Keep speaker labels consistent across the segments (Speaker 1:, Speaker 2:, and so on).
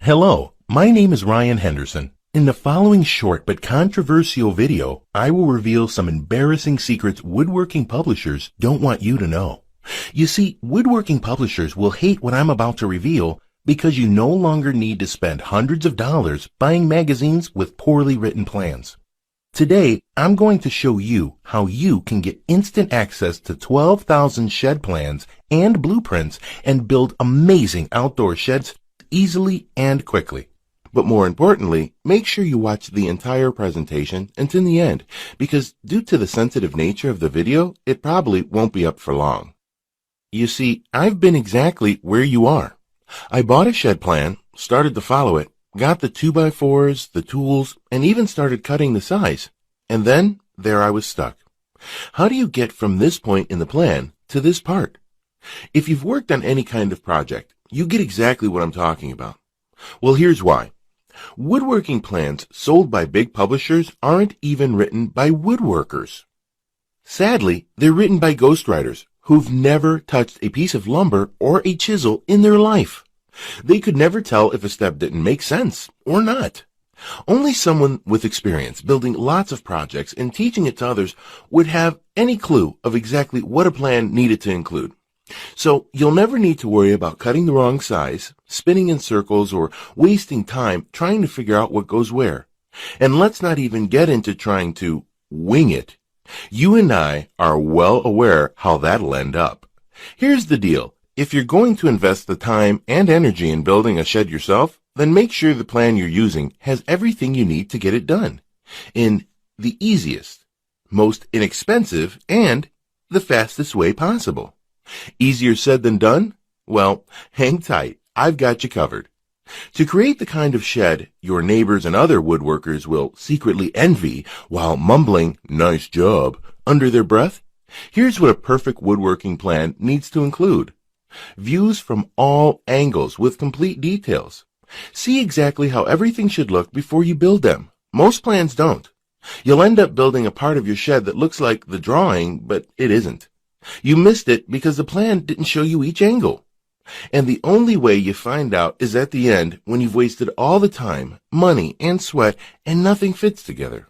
Speaker 1: Hello, my name is Ryan Henderson. In the following short but controversial video, I will reveal some embarrassing secrets woodworking publishers don't want you to know. You see, woodworking publishers will hate what I'm about to reveal because you no longer need to spend hundreds of dollars buying magazines with poorly written plans. Today, I'm going to show you how you can get instant access to 12,000 shed plans and blueprints and build amazing outdoor sheds easily and quickly. But more importantly, make sure you watch the entire presentation until the end, because due to the sensitive nature of the video, it probably won't be up for long. You see, I've been exactly where you are. I bought a shed plan, started to follow it, got the 2x4s, the tools, and even started cutting the size. And then, there I was stuck. How do you get from this point in the plan to this part? If you've worked on any kind of project, you get exactly what I'm talking about. Well, here's why. Woodworking plans sold by big publishers aren't even written by woodworkers. Sadly, they're written by ghostwriters who've never touched a piece of lumber or a chisel in their life. They could never tell if a step didn't make sense or not. Only someone with experience building lots of projects and teaching it to others would have any clue of exactly what a plan needed to include. So you'll never need to worry about cutting the wrong size, spinning in circles, or wasting time trying to figure out what goes where. And let's not even get into trying to wing it. You and I are well aware how that'll end up. Here's the deal. If you're going to invest the time and energy in building a shed yourself, then make sure the plan you're using has everything you need to get it done in the easiest, most inexpensive, and the fastest way possible. Easier said than done? Well, hang tight. I've got you covered. To create the kind of shed your neighbors and other woodworkers will secretly envy while mumbling, "Nice job," under their breath, here's what a perfect woodworking plan needs to include. Views from all angles with complete details. See exactly how everything should look before you build them. Most plans don't. You'll end up building a part of your shed that looks like the drawing, but it isn't. You missed it because the plan didn't show you each angle. And the only way you find out is at the end when you've wasted all the time, money, and sweat and nothing fits together.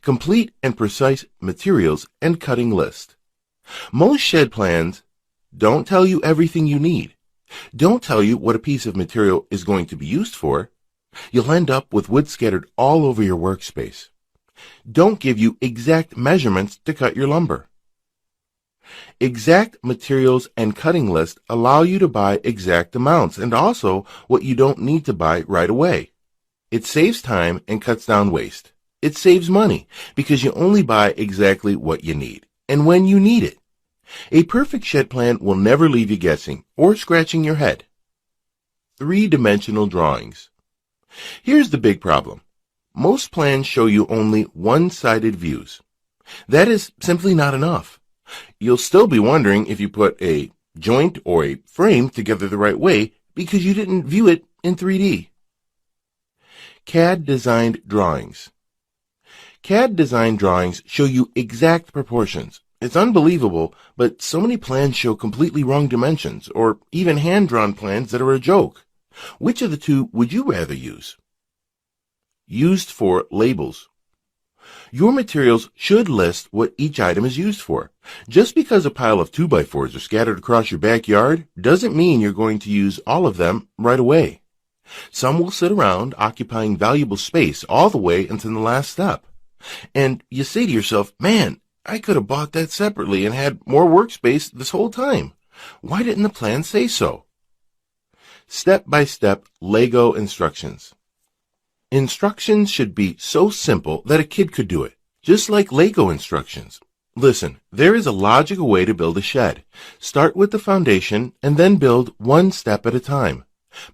Speaker 1: Complete and precise materials and cutting list. Most shed plans don't tell you everything you need. Don't tell you what a piece of material is going to be used for. You'll end up with wood scattered all over your workspace. Don't give you exact measurements to cut your lumber. Exact materials and cutting list allow you to buy exact amounts and also what you don't need to buy right away. It saves time and cuts down waste. It saves money because you only buy exactly what you need and when you need it. A perfect shed plan will never leave you guessing or scratching your head. 3-dimensional drawings. Here's the big problem. Most plans show you only one-sided views. That is simply not enough. You'll still be wondering if you put a joint or a frame together the right way because you didn't view it in 3D. CAD-designed drawings. CAD-designed drawings show you exact proportions. It's unbelievable, but so many plans show completely wrong dimensions or even hand-drawn plans that are a joke. Which of the two would you rather use? Used for labels. Your materials should list what each item is used for. Just because a pile of 2x4s are scattered across your backyard doesn't mean you're going to use all of them right away. Some will sit around occupying valuable space all the way until the last step. And you say to yourself, man, I could have bought that separately and had more workspace this whole time. Why didn't the plan say so? Step-by-step Lego instructions. Instructions should be so simple that a kid could do it, just like Lego instructions. Listen, there is a logical way to build a shed. Start with the foundation and then build one step at a time.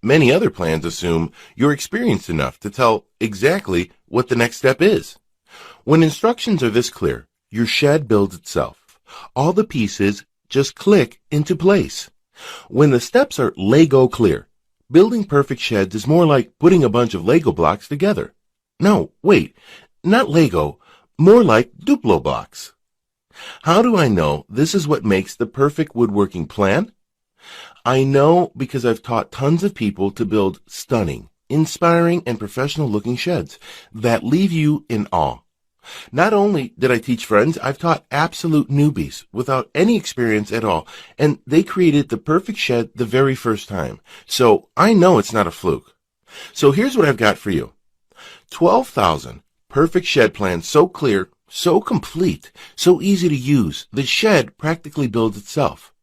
Speaker 1: Many other plans assume you're experienced enough to tell exactly what the next step is. When instructions are this clear, your shed builds itself. All the pieces just click into place. When the steps are Lego clear, building perfect sheds is more like putting a bunch of Lego blocks together. No, wait, not Lego, more like Duplo blocks. How do I know this is what makes the perfect woodworking plan? I know because I've taught tons of people to build stunning, inspiring, and professional-looking sheds that leave you in awe. Not only did I teach friends, I've taught absolute newbies without any experience at all, and they created the perfect shed the very first time. So I know it's not a fluke. So here's what I've got for you. 12,000 perfect shed plans, so clear, so complete, so easy to use, the shed practically builds itself.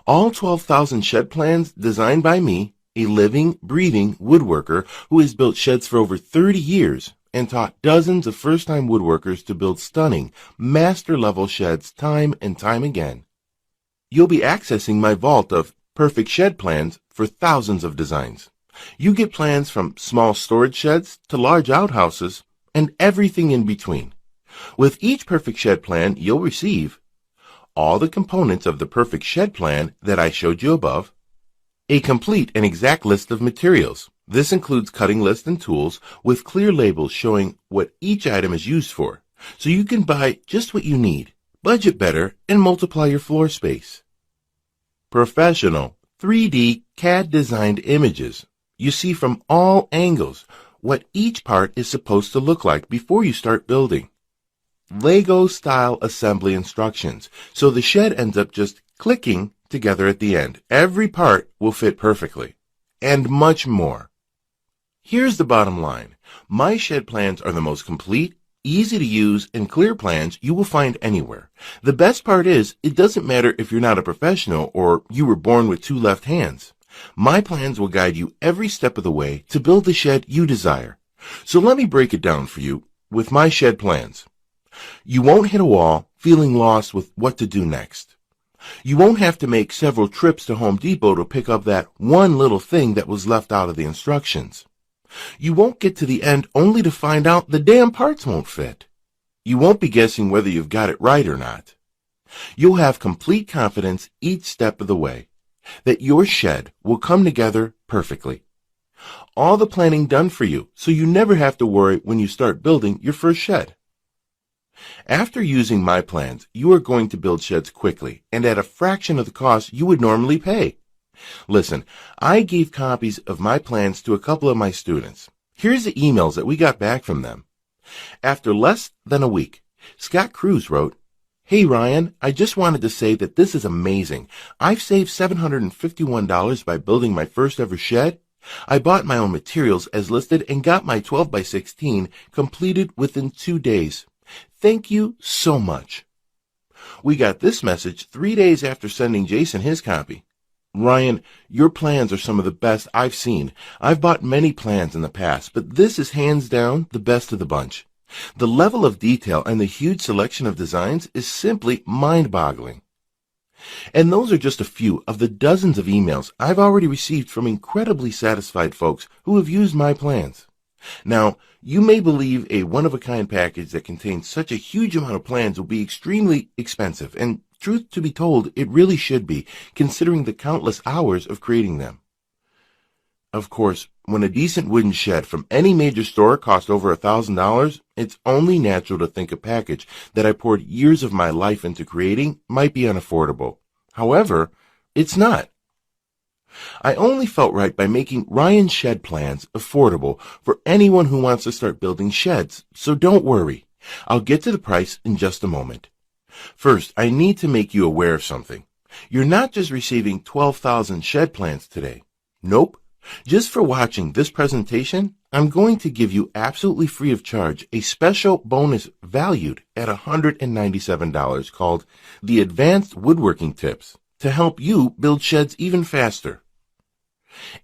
Speaker 1: All 12,000 shed plans designed by me, a living, breathing woodworker who has built sheds for over 30 years and taught dozens of first-time woodworkers to build stunning, master-level sheds time and time again. You'll be accessing my vault of perfect shed plans for thousands of designs. You get plans from small storage sheds to large outhouses and everything in between. With each perfect shed plan, you'll receive all the components of the perfect shed plan that I showed you above, a complete and exact list of materials. This includes cutting lists and tools with clear labels showing what each item is used for, so you can buy just what you need, budget better, and multiply your floor space. Professional 3D CAD-designed images. You see from all angles what each part is supposed to look like before you start building. Lego-style assembly instructions, so the shed ends up just clicking together at the end. Every part will fit perfectly, and much more. Here's the bottom line. My shed plans are the most complete, easy to use, and clear plans you will find anywhere. The best part is, it doesn't matter if you're not a professional or you were born with two left hands. My plans will guide you every step of the way to build the shed you desire. So let me break it down for you with my shed plans. You won't hit a wall feeling lost with what to do next. You won't have to make several trips to Home Depot to pick up that one little thing that was left out of the instructions. You won't get to the end only to find out the damn parts won't fit. You won't be guessing whether you've got it right or not. You'll have complete confidence each step of the way that your shed will come together perfectly. All the planning done for you, so you never have to worry when you start building your first shed. After using my plans, you are going to build sheds quickly and at a fraction of the cost you would normally pay. Listen, I gave copies of my plans to a couple of my students. Here's the emails that we got back from them. After less than a week, Scott Cruz wrote, "Hey Ryan, I just wanted to say that this is amazing. I've saved $751 by building my first ever shed. I bought my own materials as listed and got my 12 by 16 completed within 2 days. Thank you so much." We got this message 3 days after sending Jason his copy. "Ryan, your plans are some of the best I've seen. I've bought many plans in the past, but this is hands down the best of the bunch. The level of detail and the huge selection of designs is simply mind-boggling." And those are just a few of the dozens of emails I've already received from incredibly satisfied folks who have used my plans. Now, you may believe a one-of-a-kind package that contains such a huge amount of plans will be extremely expensive, and truth to be told, it really should be, considering the countless hours of creating them. Of course, when a decent wooden shed from any major store costs over $1,000, it's only natural to think a package that I poured years of my life into creating might be unaffordable. However, it's not. I only felt right by making Ryan's shed plans affordable for anyone who wants to start building sheds, so don't worry. I'll get to the price in just a moment. First, I need to make you aware of something. You're not just receiving 12,000 shed plans today. Nope. Just for watching this presentation, I'm going to give you absolutely free of charge a special bonus valued at $197 called the Advanced Woodworking Tips to help you build sheds even faster.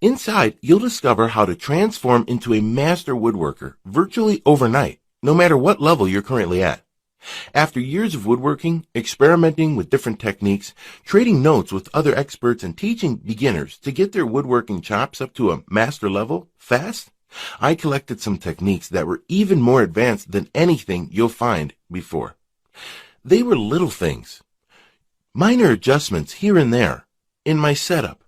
Speaker 1: Inside, you'll discover how to transform into a master woodworker virtually overnight, no matter what level you're currently at. After years of woodworking, experimenting with different techniques, trading notes with other experts, and teaching beginners to get their woodworking chops up to a master level fast, I collected some techniques that were even more advanced than anything you'll find before. They were little things, minor adjustments here and there, in my setup,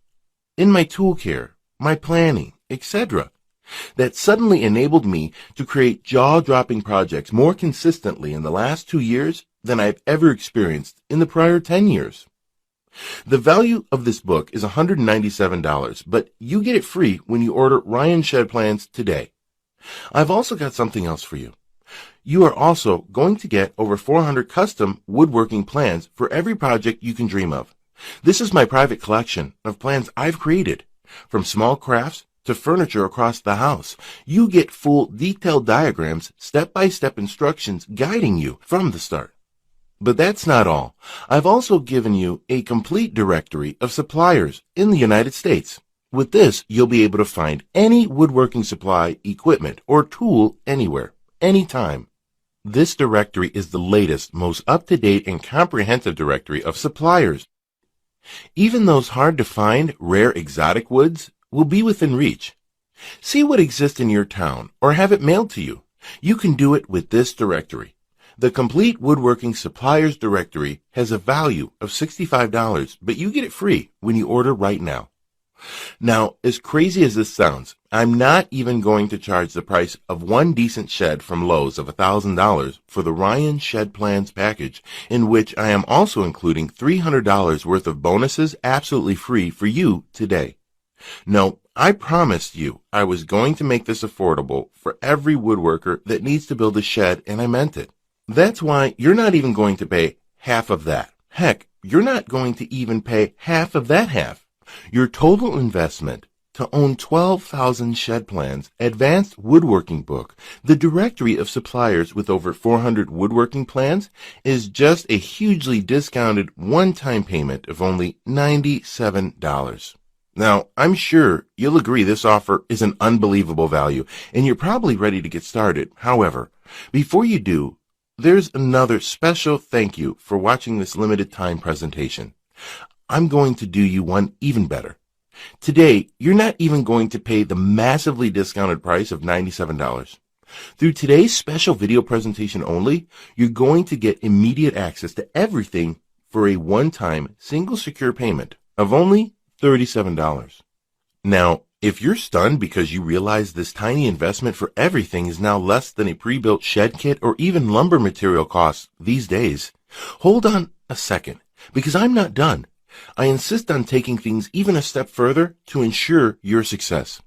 Speaker 1: in my tool care, my planning, etc., that suddenly enabled me to create jaw-dropping projects more consistently in the last 2 years than I've ever experienced in the prior 10 years. The value of this book is $197, but you get it free when you order Ryan Shed Plans today. I've also got something else for you. You are also going to get over 400 custom woodworking plans for every project you can dream of. This is my private collection of plans I've created. From small crafts to furniture across the house, you get full detailed diagrams, step-by-step instructions guiding you from the start. But that's not all. I've also given you a complete directory of suppliers in the United States. With this, you'll be able to find any woodworking supply, equipment, or tool anywhere, anytime. This directory is the latest, most up-to-date, and comprehensive directory of suppliers. Even those hard-to-find, rare exotic woods will be within reach. See what exists in your town or have it mailed to you. You can do it with this directory. The Complete Woodworking Suppliers Directory has a value of $65, but you get it free when you order right now. Now, as crazy as this sounds, I'm not even going to charge the price of one decent shed from Lowe's of $1,000 for the Ryan Shed Plans package, in which I am also including $300 worth of bonuses absolutely free for you today. No, I promised you I was going to make this affordable for every woodworker that needs to build a shed, and I meant it. That's why you're not even going to pay half of that. Heck, you're not going to even pay half of that half. Your total investment to own 12,000 shed plans, advanced woodworking book, the directory of suppliers with over 400 woodworking plans, is just a hugely discounted one-time payment of only $97. Now, I'm sure you'll agree this offer is an unbelievable value, and you're probably ready to get started. However, before you do, there's another special thank you for watching this limited time presentation. I'm going to do you one even better. Today, you're not even going to pay the massively discounted price of $97. Through today's special video presentation only, you're going to get immediate access to everything for a one-time single secure payment of only $37. Now, if you're stunned because you realize this tiny investment for everything is now less than a pre-built shed kit or even lumber material costs these days, hold on a second, because I'm not done. I insist on taking things even a step further to ensure your success.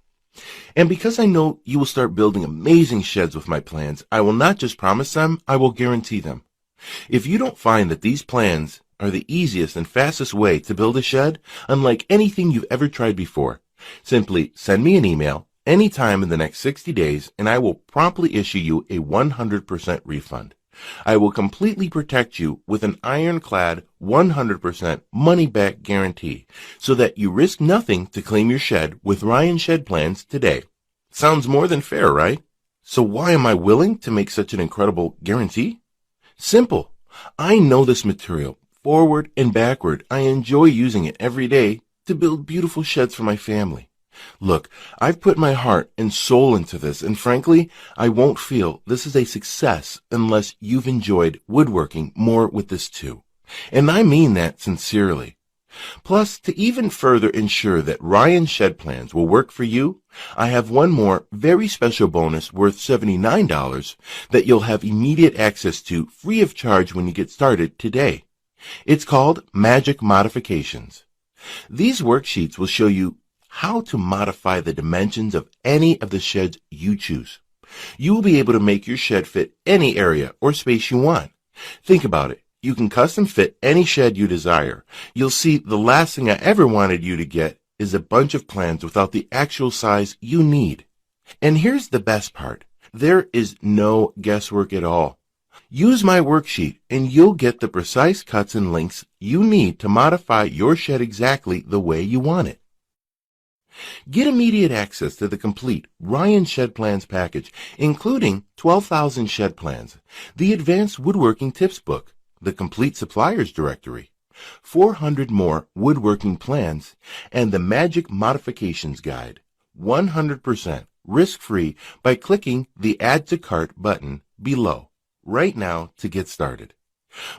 Speaker 1: And because I know you will start building amazing sheds with my plans, I will not just promise them, I will guarantee them. If you don't find that these plans are the easiest and fastest way to build a shed, unlike anything you've ever tried before, simply send me an email anytime in the next 60 days and I will promptly issue you a 100% refund. I will completely protect you with an ironclad 100% money-back guarantee so that you risk nothing to claim your shed with Ryan Shed Plans today. Sounds more than fair, right? So why am I willing to make such an incredible guarantee? Simple. I know this material forward and backward. I enjoy using it every day to build beautiful sheds for my family. Look, I've put my heart and soul into this, and frankly, I won't feel this is a success unless you've enjoyed woodworking more with this too. And I mean that sincerely. Plus, to even further ensure that Ryan Shed Plans will work for you, I have one more very special bonus worth $79 that you'll have immediate access to free of charge when you get started today. It's called Magic Modifications. These worksheets will show you how to modify the dimensions of any of the sheds you choose. You will be able to make your shed fit any area or space you want. Think about it. You can custom fit any shed you desire. You'll see the last thing I ever wanted you to get is a bunch of plans without the actual size you need. And here's the best part. There is no guesswork at all. Use my worksheet and you'll get the precise cuts and lengths you need to modify your shed exactly the way you want it. Get immediate access to the complete Ryan Shed Plans package, including 12,000 shed plans, the Advanced Woodworking Tips book, the Complete Suppliers Directory, 400 more woodworking plans, and the Magic Modifications Guide, 100% risk-free by clicking the Add to Cart button below right now to get started.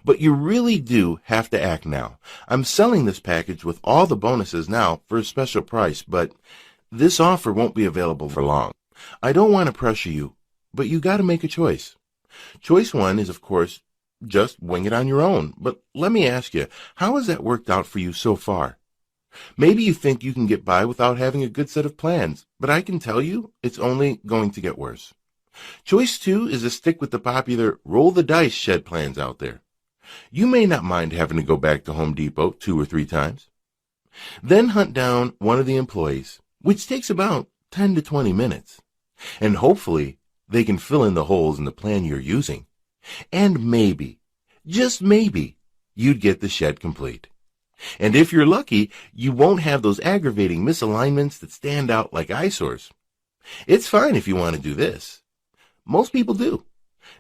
Speaker 1: But you really do have to act now. I'm selling this package with all the bonuses now for a special price, but this offer won't be available for long. I don't want to pressure you, but you got to make a choice. Choice one is, of course, just wing it on your own. But let me ask you, how has that worked out for you so far? Maybe you think you can get by without having a good set of plans, but I can tell you it's only going to get worse. Choice 2 is to stick with the popular roll the dice shed plans out there. You may not mind having to go back to Home Depot 2 or 3 times. Then hunt down one of the employees, which takes about 10 to 20 minutes. And hopefully they can fill in the holes in the plan you're using. And maybe, just maybe, you'd get the shed complete. And if you're lucky, you won't have those aggravating misalignments that stand out like eyesores. It's fine if you want to do this. Most people do.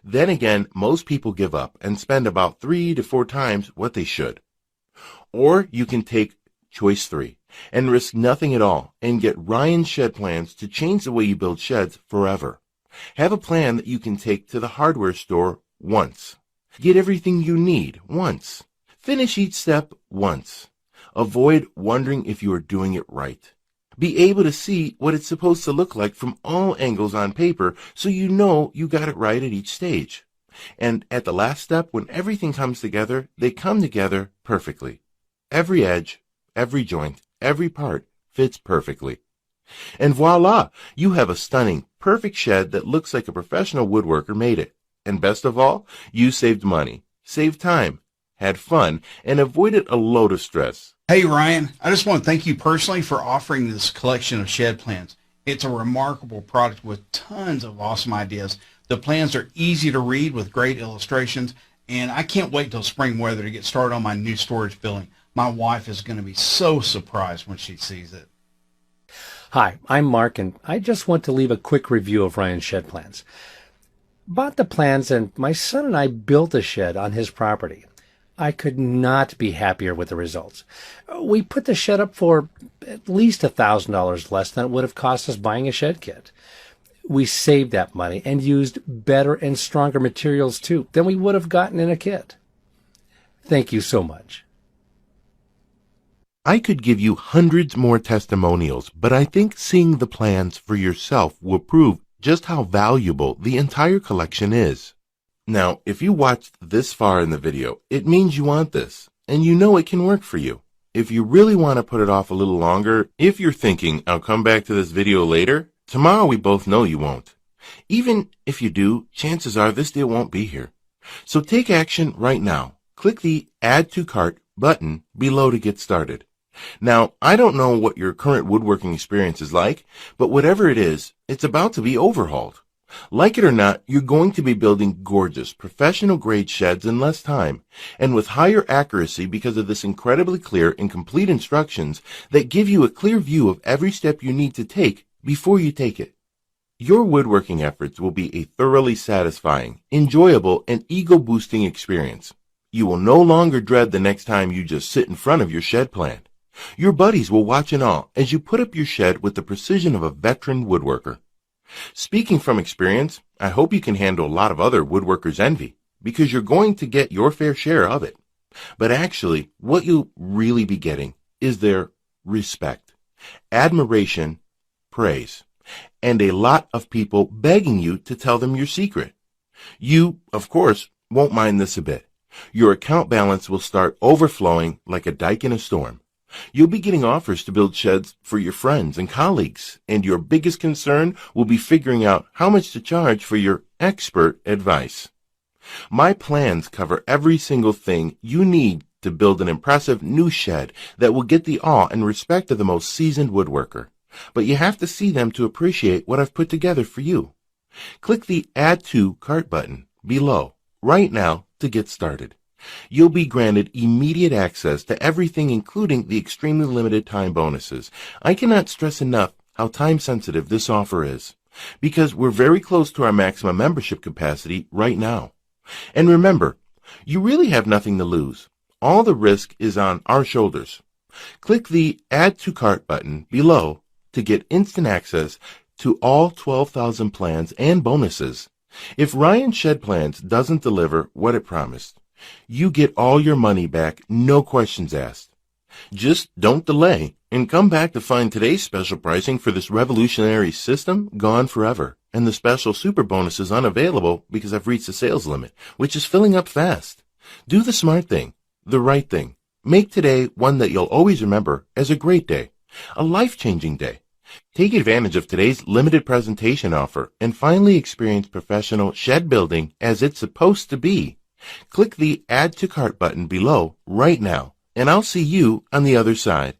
Speaker 1: Then again, most people give up and spend about 3 to 4 times what they should. Or you can take choice 3 and risk nothing at all and get Ryan's shed plans to change the way you build sheds forever. Have a plan that you can take to the hardware store once. Get everything you need once. Finish each step once. Avoid wondering if you are doing it right. Be able to see what it's supposed to look like from all angles on paper so you know you got it right at each stage. And at the last step, when everything comes together, they come together perfectly. Every edge, every joint, every part fits perfectly. And voila, you have a stunning, perfect shed that looks like a professional woodworker made it. And best of all, you saved money, saved time, had fun, and avoided a load of stress.
Speaker 2: Hey Ryan, I just want to thank you personally for offering this collection of shed plans. It's a remarkable product with tons of awesome ideas. The plans are easy to read with great illustrations, and I can't wait till spring weather to get started on my new storage building. My wife is going to be so surprised when she sees it.
Speaker 3: Hi, I'm Mark, and I just want to leave a quick review of Ryan's shed plans. Bought the plans, and my son and I built a shed on his property. I could not be happier with the results. We put the shed up for at least $1,000 less than it would have cost us buying a shed kit. We saved that money and used better and stronger materials too than we would have gotten in a kit. Thank you so much.
Speaker 1: I could give you hundreds more testimonials, but I think seeing the plans for yourself will prove just how valuable the entire collection is. Now, if you watched this far in the video, it means you want this, and you know it can work for you. If you really want to put it off a little longer, if you're thinking, I'll come back to this video later, tomorrow we both know you won't. Even if you do, chances are this deal won't be here. So take action right now. Click the Add to Cart button below to get started. Now, I don't know what your current woodworking experience is like, but whatever it is, it's about to be overhauled. Like it or not, you're going to be building gorgeous, professional-grade sheds in less time, and with higher accuracy because of this incredibly clear and complete instructions that give you a clear view of every step you need to take before you take it. Your woodworking efforts will be a thoroughly satisfying, enjoyable, and ego-boosting experience. You will no longer dread the next time you just sit in front of your shed plan. Your buddies will watch in awe as you put up your shed with the precision of a veteran woodworker. Speaking from experience, I hope you can handle a lot of other woodworkers' envy, because you're going to get your fair share of it. But actually, what you'll really be getting is their respect, admiration, praise, and a lot of people begging you to tell them your secret. You, of course, won't mind this a bit. Your account balance will start overflowing like a dike in a storm. You'll be getting offers to build sheds for your friends and colleagues, and your biggest concern will be figuring out how much to charge for your expert advice. My plans cover every single thing you need to build an impressive new shed that will get the awe and respect of the most seasoned woodworker. But you have to see them to appreciate what I've put together for you. Click the Add to Cart button below right now to get started. You'll be granted immediate access to everything, including the extremely limited time bonuses. I cannot stress enough how time-sensitive this offer is, because we're very close to our maximum membership capacity right now. And remember, you really have nothing to lose. All the risk is on our shoulders. Click the Add to Cart button below to get instant access to all 12,000 plans and bonuses. If Ryan Shed Plans doesn't deliver what it promised, you get all your money back, no questions asked. Just don't delay and come back to find today's special pricing for this revolutionary system gone forever. and the special super bonus is unavailable because I've reached the sales limit, which is filling up fast. Do the smart thing, the right thing. Make today one that you'll always remember as a great day, a life-changing day. Take advantage of today's limited presentation offer and finally experience professional shed building as it's supposed to be. Click the Add to Cart button below right now, and I'll see you on the other side.